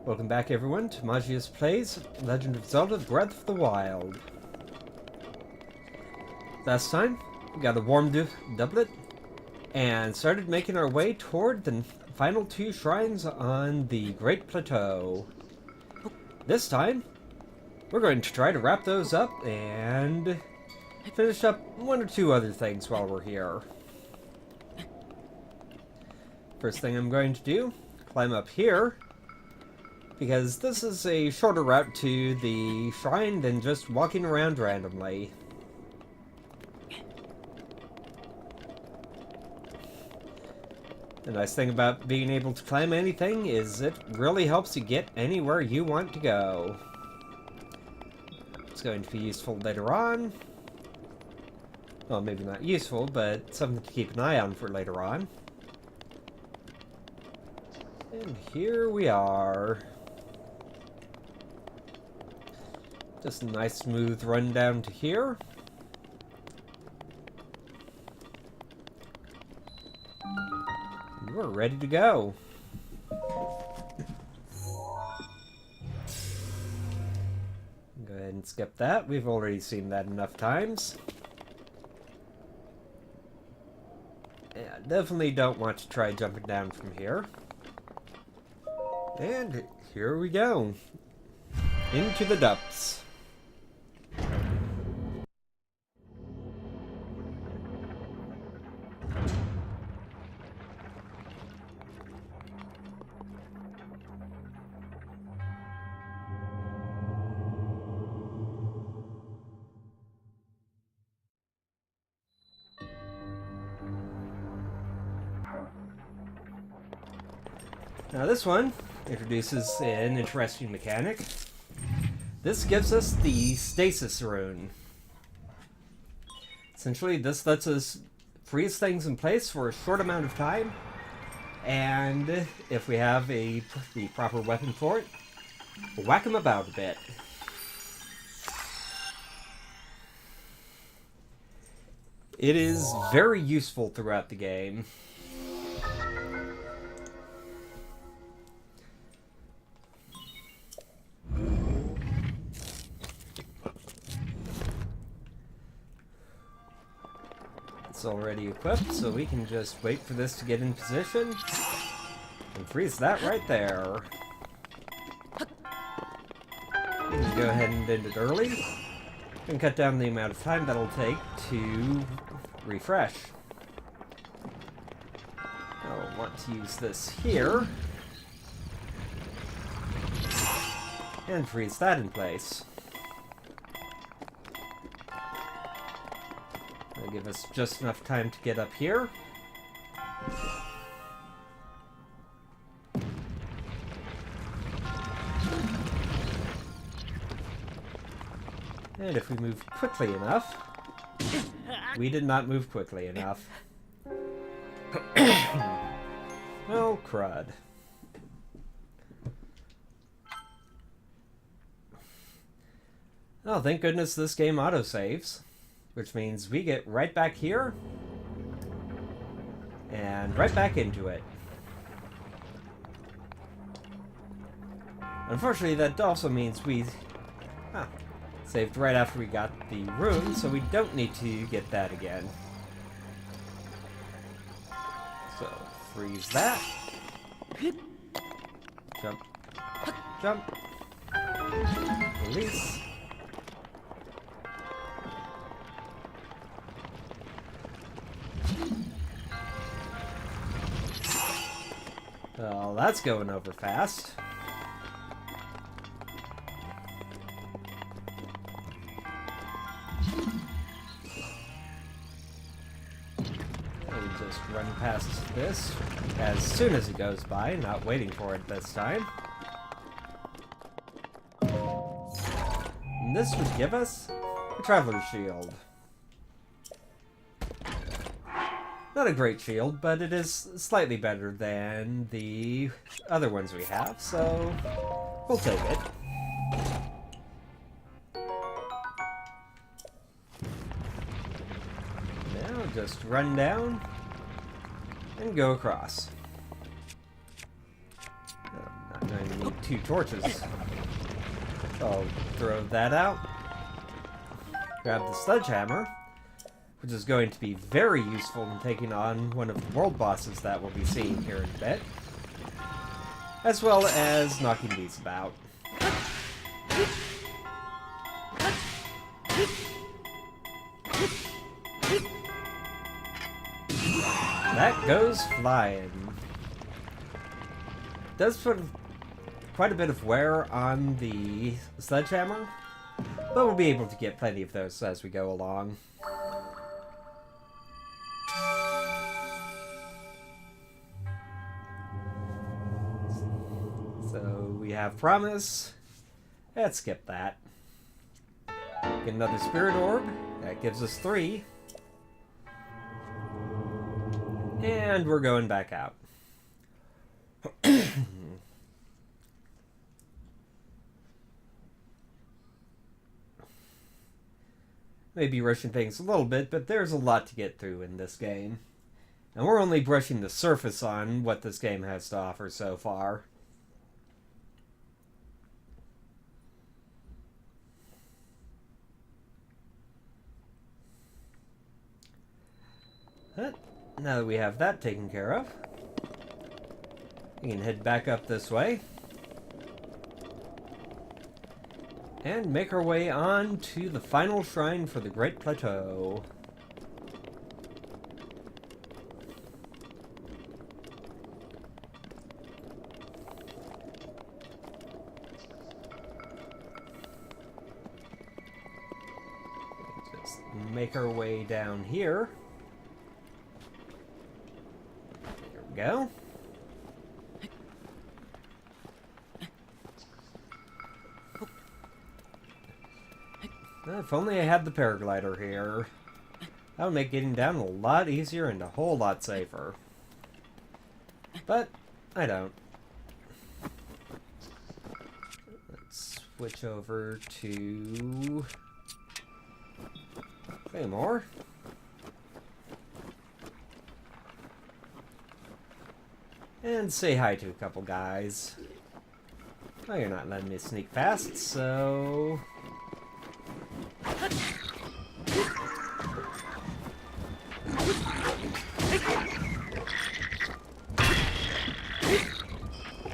Welcome back everyone to Magius Plays Legend of Zelda Breath of the Wild. Last time, we got a warm doublet and started making our way toward the final two shrines on the Great Plateau. This time, we're going to try to wrap those up and finish up one or two other things while we're here. First thing I'm going to do, climb up here, because this is a shorter route to the shrine than just walking around randomly. The nice thing about being able to climb anything is it really helps you get anywhere you want to go. It's going to be useful later on. Well, maybe not useful, but something to keep an eye on for later on. And here we are. Just a nice smooth run down to here. We're ready to go. Go ahead and skip that. We've already seen that enough times. Yeah, definitely don't want to try jumping down from here. And here we go. Into the depths. Now this one introduces an interesting mechanic. This gives us the stasis rune. Essentially, this lets us freeze things in place for a short amount of time, and if we have the proper weapon for it, we'll whack them about a bit. It is very useful throughout the game. It's already equipped, so we can just wait for this to get in position and freeze that right there. We can go ahead and end it early and cut down the amount of time that'll take to refresh. I'll want to use this here and freeze that in place. That'll give us just enough time to get up here. And if we move quickly enough... We did not move quickly enough. Well, crud. Oh, thank goodness this game autosaves. Which means we get right back here, and right back into it. Unfortunately, that also means we saved right after we got the rune, so we don't need to get that again. So, freeze that. Jump. Jump. Release. Well, that's going over fast. We'll just run past this as soon as it goes by, not waiting for it this time. And this would give us a Traveler's Shield. Not a great shield, but it is slightly better than the other ones we have, so we'll take it. Now just run down and go across. I'm not going to need 2 torches. So I'll throw that out. Grab the sledgehammer, which is going to be very useful in taking on one of the world bosses that we'll be seeing here in a bit. As well as knocking these about. That goes flying. Does put quite a bit of wear on the sledgehammer, but we'll be able to get plenty of those as we go along. So we have Promise. Let's skip that. Get another Spirit Orb. That gives us 3. And we're going back out. Maybe rushing things a little bit, but there's a lot to get through in this game. And we're only brushing the surface on what this game has to offer so far. But now that we have that taken care of, we can head back up this way and make our way on to the final shrine for the Great Plateau. Just make our way down here. There we go. If only I had the paraglider here. That would make getting down a lot easier and a whole lot safer. But I don't. Let's switch over to Claymore. And say hi to a couple guys. Oh, you're not letting me sneak past, so...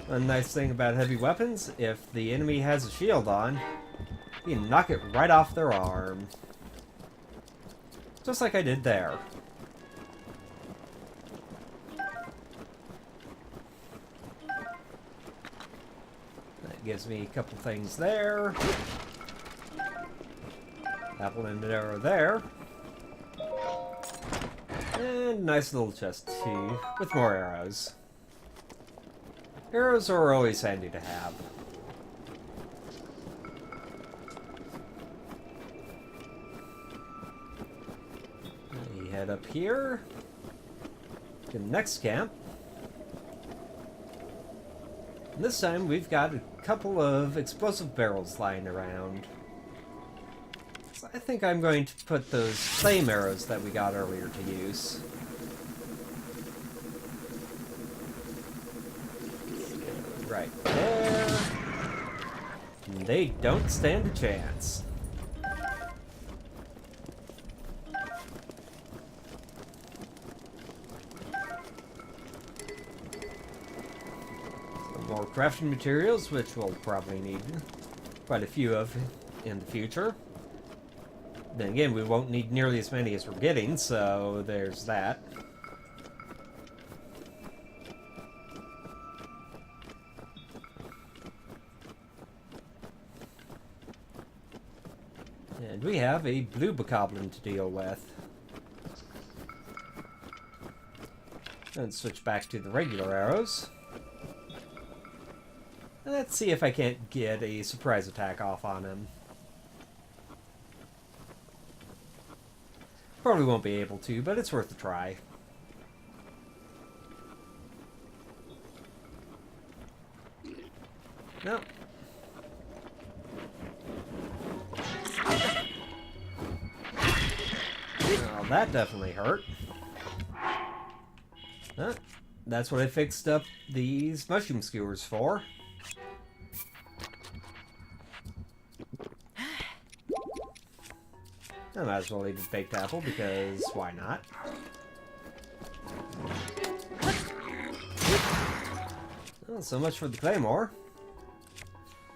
A nice thing about heavy weapons, if the enemy has a shield on, you can knock it right off their arm. Just like I did there. That gives me a couple things there. Apple and an arrow there. And nice little chest too, with more arrows. Arrows are always handy to have. We head up here to the next camp. And this time we've got a couple of explosive barrels lying around. So I think I'm going to put those flame arrows that we got earlier to use. Right there. And they don't stand a chance. Some more crafting materials, which we'll probably need quite a few of in the future. Then again, we won't need nearly as many as we're getting, so there's that. And we have a blue bokoblin to deal with. And switch back to the regular arrows. Let's see if I can't get a surprise attack off on him. Probably won't be able to, but it's worth a try. No. Well, that definitely hurt. Huh? That's what I fixed up these mushroom skewers for. I might as well eat a baked apple, because why not? Well, so much for the claymore.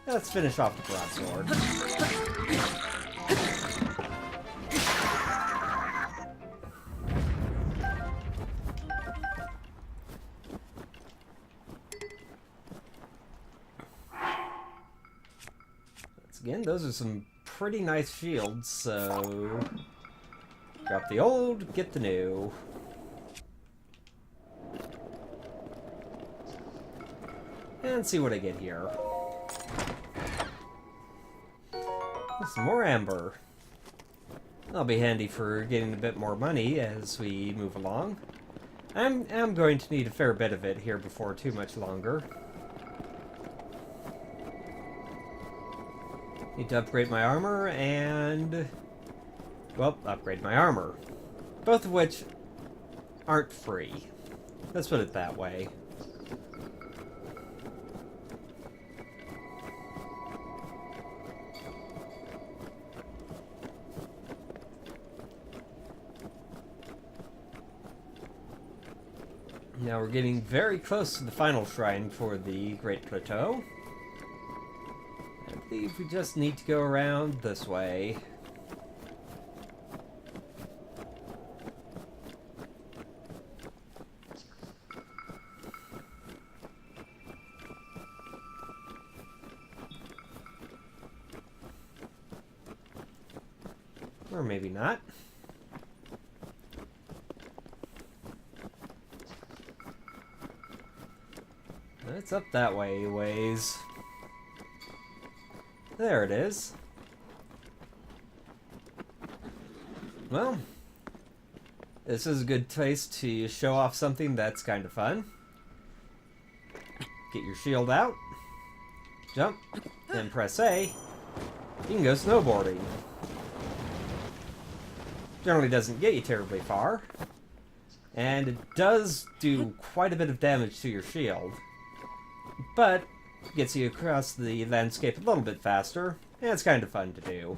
Let's finish off the broadsword. Once again, those are some pretty nice shields, so drop the old, get the new. And see what I get here. Some more amber. That'll be handy for getting a bit more money as we move along. I'm going to need a fair bit of it here before too much longer. Need to upgrade my armor and... well, upgrade my armor. Both of which aren't free. Let's put it that way. Now we're getting very close to the final shrine for the Great Plateau. I believe we just need to go around this way. Or maybe not. It's up that way a ways. There it is. Well, this is a good place to show off something that's kind of fun. Get your shield out, jump, then press A. You can go snowboarding. Generally doesn't get you terribly far, and it does do quite a bit of damage to your shield. But gets you across the landscape a little bit faster, and it's kind of fun to do.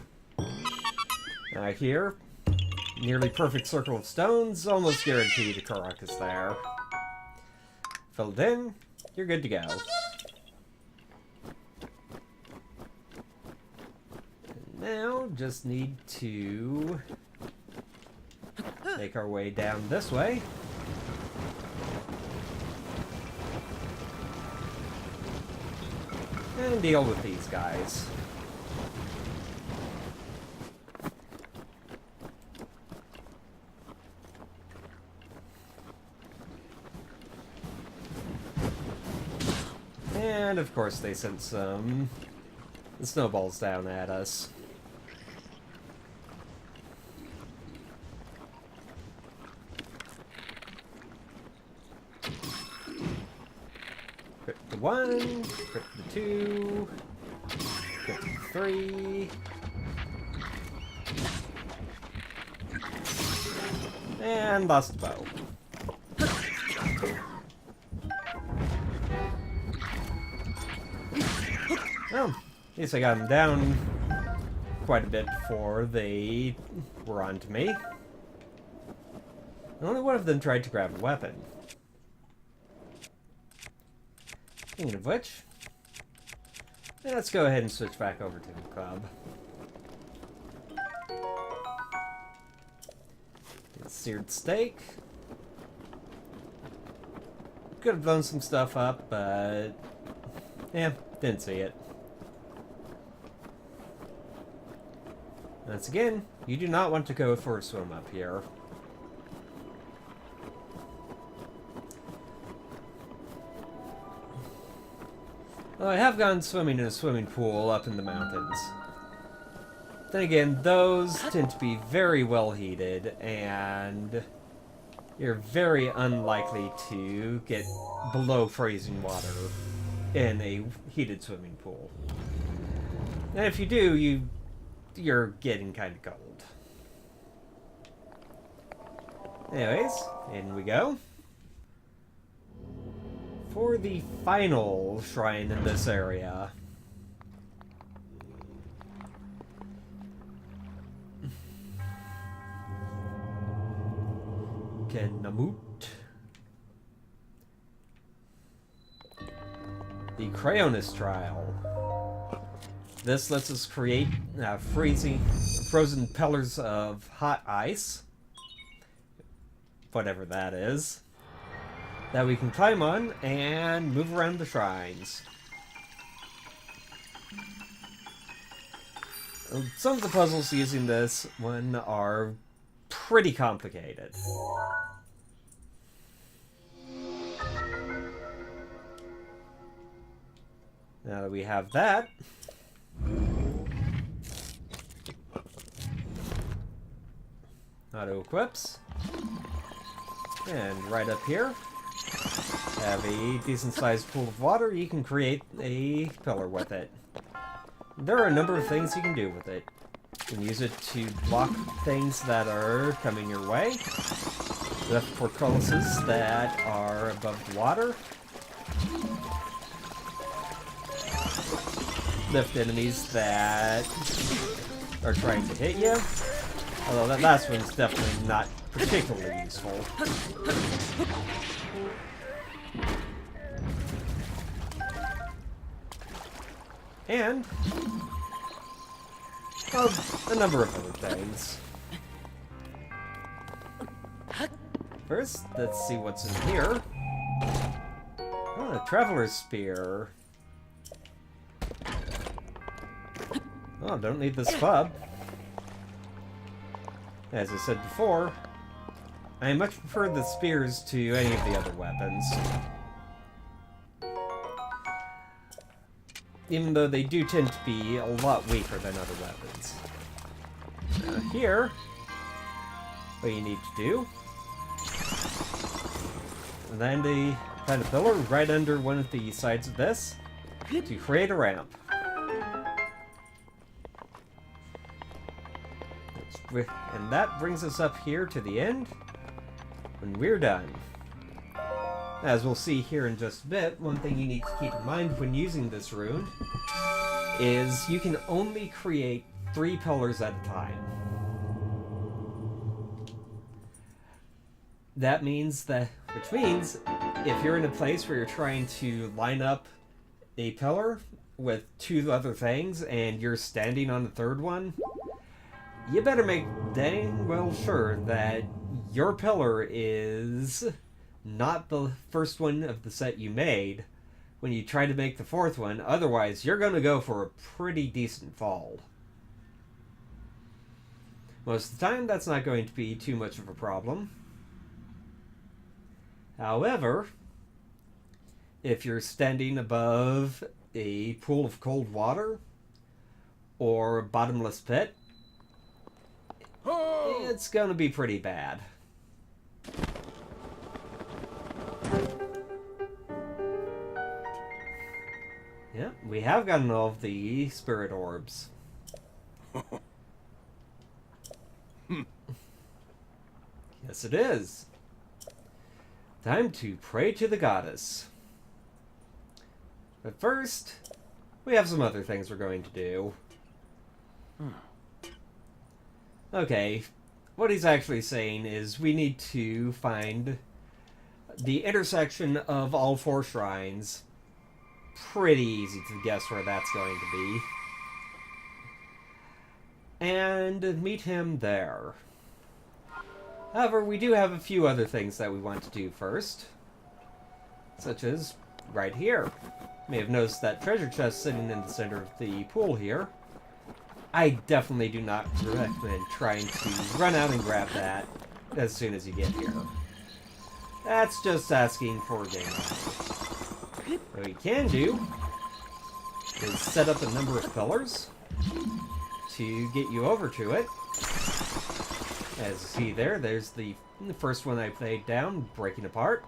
Now here, nearly perfect circle of stones, almost guaranteed a Korok is there. Fill it in, you're good to go. And now, just need to make our way down this way. And deal with these guys. And of course they sent some snowballs down at us. Crit the 1, crit the 2, crit the 3, and lost the bow. Well, at least I got them down quite a bit before they were on to me. Only one of them tried to grab a weapon. Speaking of which, let's go ahead and switch back over to the club. Get seared steak. Could have blown some stuff up, but yeah, didn't see it. Once again, you do not want to go for a swim up here. Well, I have gone swimming in a swimming pool up in the mountains. Then again, those tend to be very well heated, and you're very unlikely to get below freezing water in a heated swimming pool. And if you do, you're getting kind of cold. Anyways, in we go. For the final shrine in this area. Namut. The Crayonist Trial. This lets us create frozen pillars of hot ice, whatever that is, that we can climb on and move around the shrines. Some of the puzzles using this one are pretty complicated. Now that we have that, auto equips, and right up here, have a decent sized pool of water. You can create a pillar with it. There are a number of things you can do with it. You can use it to block things that are coming your way, lift portcullises that are above the water, lift enemies that are trying to hit you. Although that last one's definitely not particularly useful. And a number of other things. First, let's see what's in here. Oh, a Traveler's Spear. Oh, don't need this fob. As I said before, I much prefer the spears to any of the other weapons. Even though they do tend to be a lot weaker than other weapons. Here, what you need to do, land a kind of pillar right under one of the sides of this to create a ramp. And that brings us up here to the end, when we're done. As we'll see here in just a bit, one thing you need to keep in mind when using this rune is you can only create 3 pillars at a time. That means which means, if you're in a place where you're trying to line up a pillar with 2 other things and you're standing on the 3rd one, you better make dang well sure that your pillar is not the first one of the set you made when you try to make the 4th one. Otherwise, you're going to go for a pretty decent fall. Most of the time, that's not going to be too much of a problem. However, if you're standing above a pool of cold water or a bottomless pit, it's going to be pretty bad. Yeah, we have gotten all of the spirit orbs. Yes, it is. Time to pray to the goddess. But first, we have some other things we're going to do. Okay, what he's actually saying is we need to find the intersection of all 4 shrines. Pretty easy to guess where that's going to be. And meet him there. However, we do have a few other things that we want to do first. Such as right here. You may have noticed that treasure chest sitting in the center of the pool here. I definitely do not recommend trying to run out and grab that as soon as you get here. That's just asking for a game. What you can do is set up a number of pillars to get you over to it. As you see there, there's the first one I laid down, breaking apart.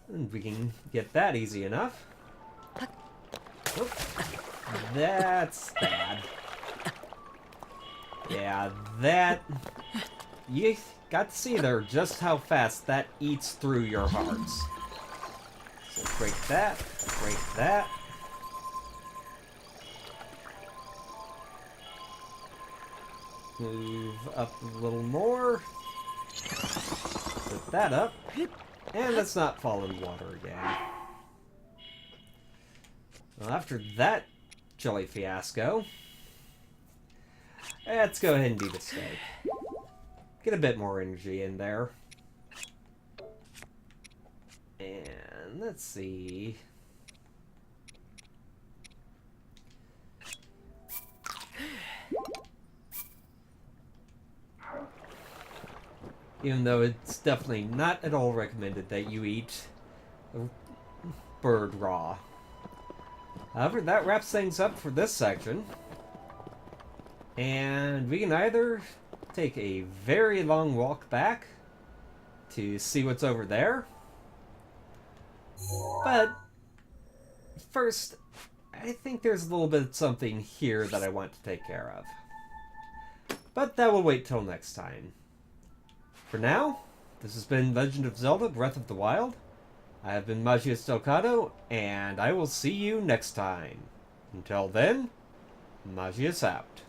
And we can get that easy enough. Oh, that's bad. Yeah, that... You got to see there just how fast that eats through your hearts. So break that, break that. move up a little more. Put that up. And let's not fall in water again. Well, after that jelly fiasco, let's go ahead and do the steak. Get a bit more energy in there. And let's see. Even though it's definitely not at all recommended that you eat bird raw. However, that wraps things up for this section. And we can either take a very long walk back to see what's over there. But first, I think there's a little bit of something here that I want to take care of. But that will wait till next time. For now, this has been Legend of Zelda Breath of the Wild. I have been Magius Delgado, and I will see you next time. Until then, Magius out.